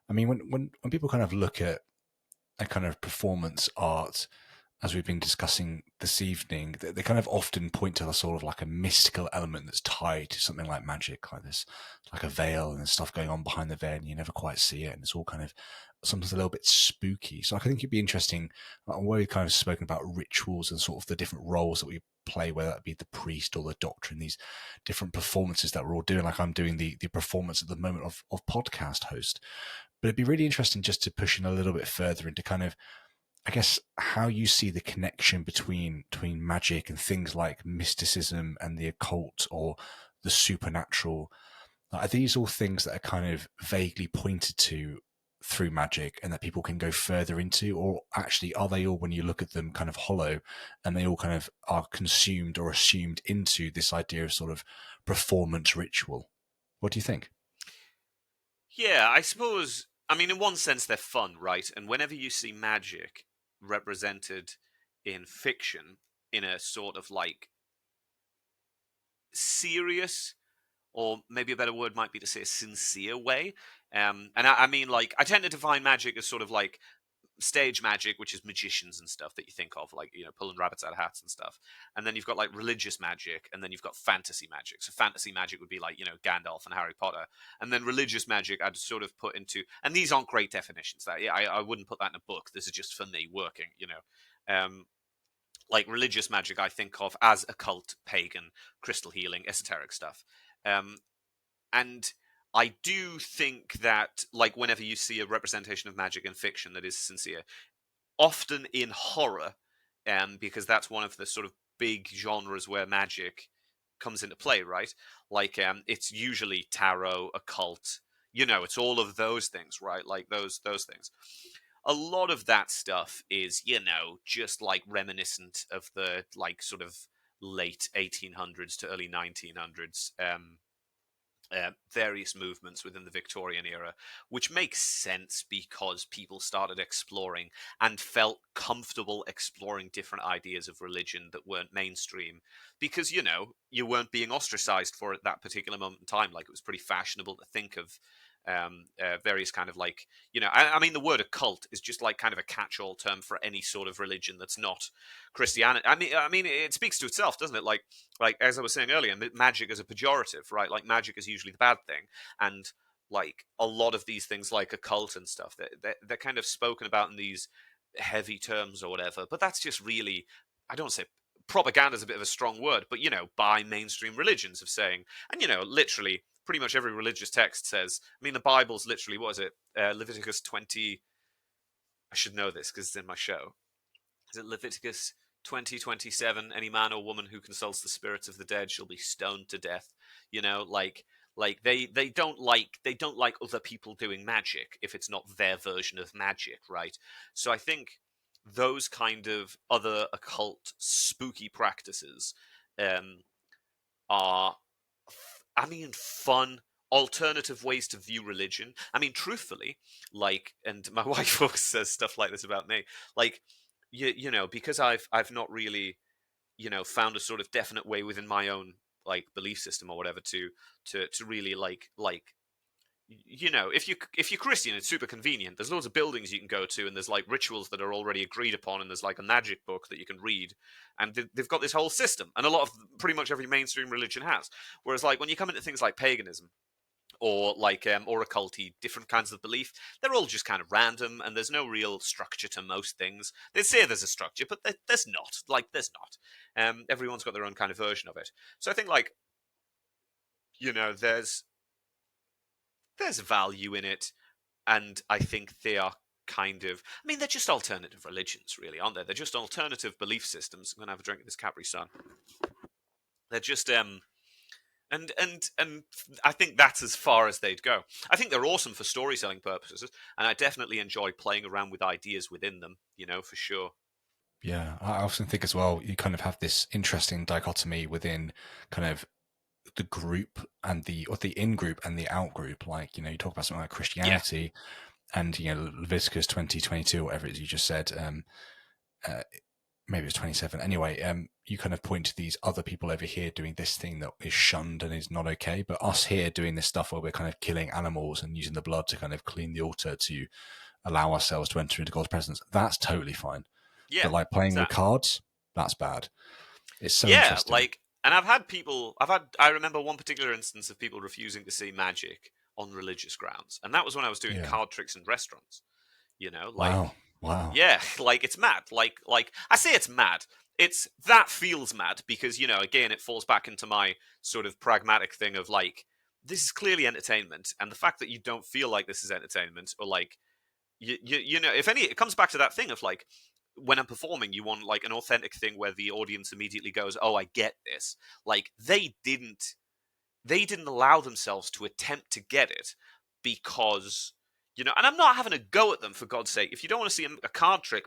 I mean, when people kind of look at a kind of performance art, as we've been discussing this evening, they kind of often point to a sort of like a mystical element that's tied to something like magic, like this, like a veil and there's stuff going on behind the veil and you never quite see it. And it's all kind of sometimes a little bit spooky. So I think it'd be interesting, where we've kind of spoken about rituals and sort of the different roles that we play, whether that be the priest or the doctor in these different performances that we're all doing. Like I'm doing the performance at the moment of podcast host. But it'd be really interesting just to push in a little bit further into kind of, I guess, how you see the connection between magic and things like mysticism and the occult or the supernatural. Are these all things that are kind of vaguely pointed to through magic and that people can go further into, or actually are they all, when you look at them, kind of hollow and they all kind of are consumed or assumed into this idea of sort of performance ritual? What do you think? Yeah, I suppose. I mean, in one sense, they're fun, right? And whenever you see magic represented in fiction in a sort of like serious, or maybe a better word might be to say a sincere way. And I mean, like, I tend to define magic as sort of like stage magic, which is magicians and stuff that you think of, like, pulling rabbits out of hats and stuff. And then you've got like religious magic, and then you've got fantasy magic. So fantasy magic would be like, Gandalf and Harry Potter. And then religious magic I'd sort of put into, and these aren't great definitions. That, yeah, I wouldn't put that in a book. This is just for me working. Like religious magic I think of as occult, pagan, crystal healing, esoteric stuff. Um, and I do think that, like, whenever you see a representation of magic in fiction that is sincere, often in horror, because that's one of the sort of big genres where magic comes into play, right? Like, it's usually tarot, occult, it's all of those things, right? Like those things. A lot of that stuff is, just like reminiscent of the like sort of late 1800s to early 1900s. Various movements within the Victorian era, which makes sense because people started exploring and felt comfortable exploring different ideas of religion that weren't mainstream because, you weren't being ostracized for it at that particular moment in time. Like, it was pretty fashionable to think of various kind of like, I mean, the word occult is just like kind of a catch-all term for any sort of religion that's not Christianity. I mean, it speaks to itself, doesn't it? Like as I was saying earlier, magic is a pejorative, right? Like magic is usually the bad thing, and like a lot of these things, like occult and stuff, they're kind of spoken about in these heavy terms or whatever. But that's just really, I don't say propaganda is a bit of a strong word, but by mainstream religions of saying, and literally pretty much every religious text says. I mean, the Bible's literally, what is it? Leviticus 20. I should know this because it's in my show. Is it Leviticus 20:27? Any man or woman who consults the spirits of the dead shall be stoned to death. Like they don't like other people doing magic if it's not their version of magic, right? So I think those kind of other occult spooky practices um, are, I mean, fun alternative ways to view religion. I mean, truthfully, like, and my wife always says stuff like this about me, like, because I've not really, found a sort of definite way within my own like belief system or whatever to really like if you're Christian, it's super convenient. There's loads of buildings you can go to, and there's like rituals that are already agreed upon, and there's like a magic book that you can read, and they've got this whole system, and a lot of pretty much every mainstream religion has. Whereas, like, when you come into things like paganism or like or occulty, different kinds of belief, they're all just kind of random, and there's no real structure to most things. They say there's a structure, but there's not. Like, there's not. Everyone's got their own kind of version of it. So I think, like, there's value in it, and I think they are kind of. I mean, they're just alternative religions, really, aren't they? They're just alternative belief systems. I'm gonna have a drink of this Capri Sun. They're just and I think that's as far as they'd go. I think they're awesome for storytelling purposes, and I definitely enjoy playing around with ideas within them. For sure. Yeah, I often think as well, you kind of have this interesting dichotomy within kind of the group and the in group and the out group. Like, you talk about something like Yeah. Christianity and, Leviticus 20:22, whatever it is you just said, uh, maybe it was 27. Anyway, you kind of point to these other people over here doing this thing that is shunned and is not okay, but us here doing this stuff where we're kind of killing animals and using the blood to kind of clean the altar to allow ourselves to enter into God's presence, that's totally fine. Yeah, But like playing with exactly. cards, that's bad. It's so Yeah, interesting. like, and I remember one particular instance of people refusing to see magic on religious grounds, and that was when I was doing Yeah. card tricks in restaurants. You know, like, Wow. yeah, like it's mad. Like I say it's mad. That feels mad because, you know, again, it falls back into my sort of pragmatic thing of like, this is clearly entertainment, and the fact that you don't feel like this is entertainment, or like, you know, if any, it comes back to that thing of like, when I'm performing, you want like an authentic thing where the audience immediately goes, "Oh, I get this." Like they didn't allow themselves to attempt to get it because, you know, and I'm not having a go at them, for God's sake. If you don't want to see a card trick,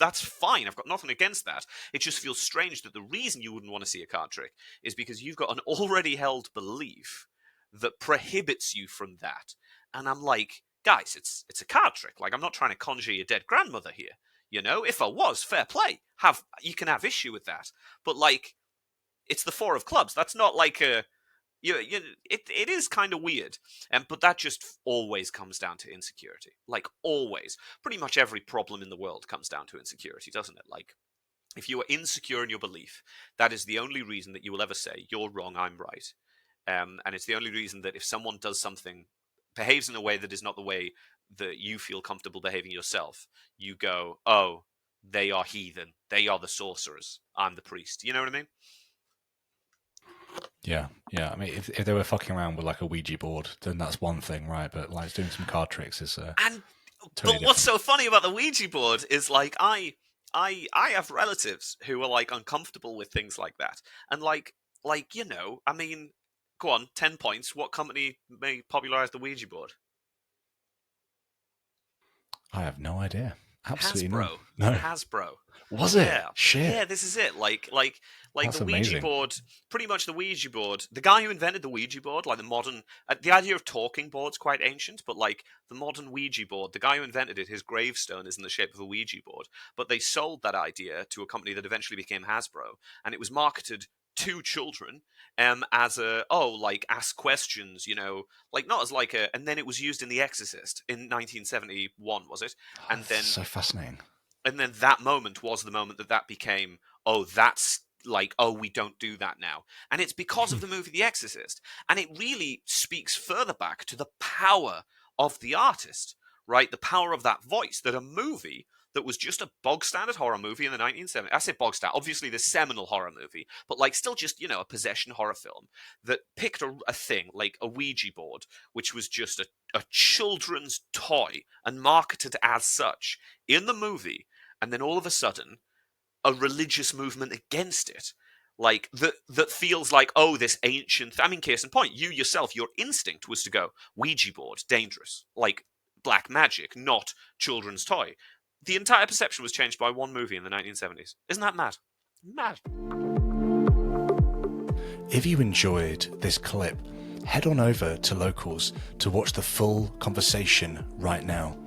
that's fine. I've got nothing against that. It just feels strange that the reason you wouldn't want to see a card trick is because you've got an already held belief that prohibits you from that. And I'm like, guys, it's a card trick. Like, I'm not trying to conjure your dead grandmother here. You know, if I was, fair play. You can have issue with that. But like, it's the four of clubs. That's not like a it is kind of weird, but that just always comes down to insecurity. Like, always, pretty much every problem in the world comes down to insecurity, doesn't it? Like, if you are insecure in your belief, that is the only reason that you will ever say you're wrong, I'm right, and it's the only reason that if someone does something, behaves in a way that is not the way that you feel comfortable behaving yourself, you go, oh, they are heathen, they are the sorcerers, I'm the priest. You know what I mean? Yeah. I mean, if they were fucking around with like a Ouija board, then that's one thing, right? But like doing some card tricks is And totally but what's different. so funny about the Ouija board is like I have relatives who are like uncomfortable with things like that, and like, you know, I mean, go on, 10 points. What company may popularize the Ouija board? I have no idea. Absolutely none. Hasbro. No. Hasbro. Was it? Yeah. Shit. Yeah, this is it. Like the That's Ouija amazing. board, pretty much the Ouija board, the guy who invented the Ouija board, like the modern, the idea of talking board's quite ancient, but like the modern Ouija board, the guy who invented it, his gravestone is in the shape of a Ouija board. But they sold that idea to a company that eventually became Hasbro, and it was marketed to children as a, oh, like, ask questions, you know, like, not as like a, and then it was used in The Exorcist in 1971, was it? Oh, And that's then so fascinating. that moment was the moment that became, oh, that's like, oh, we don't do that now. And it's because of the movie The Exorcist. And it really speaks further back to the power of the artist, right? The power of that voice, that a movie that was just a bog standard horror movie in the 1970s. I say bog standard, obviously the seminal horror movie, but like still just, you know, a possession horror film that picked a thing like a Ouija board, which was just a children's toy and marketed as such in the movie, and then all of a sudden a religious movement against it, like that feels like, oh, this ancient, I mean, case in point, you yourself, your instinct was to go Ouija board, dangerous, like black magic, not children's toy. The entire perception was changed by one movie in the 1970s. Isn't that mad? Mad. If you enjoyed this clip, head on over to Locals to watch the full conversation right now.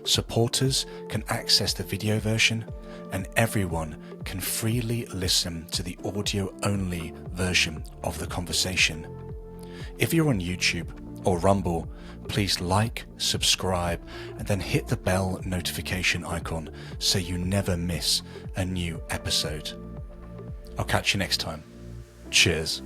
Supporters can access the video version, and everyone can freely listen to the audio-only version of the conversation. If you're on YouTube or Rumble, please like, subscribe, and then hit the bell notification icon so you never miss a new episode. I'll catch you next time. Cheers.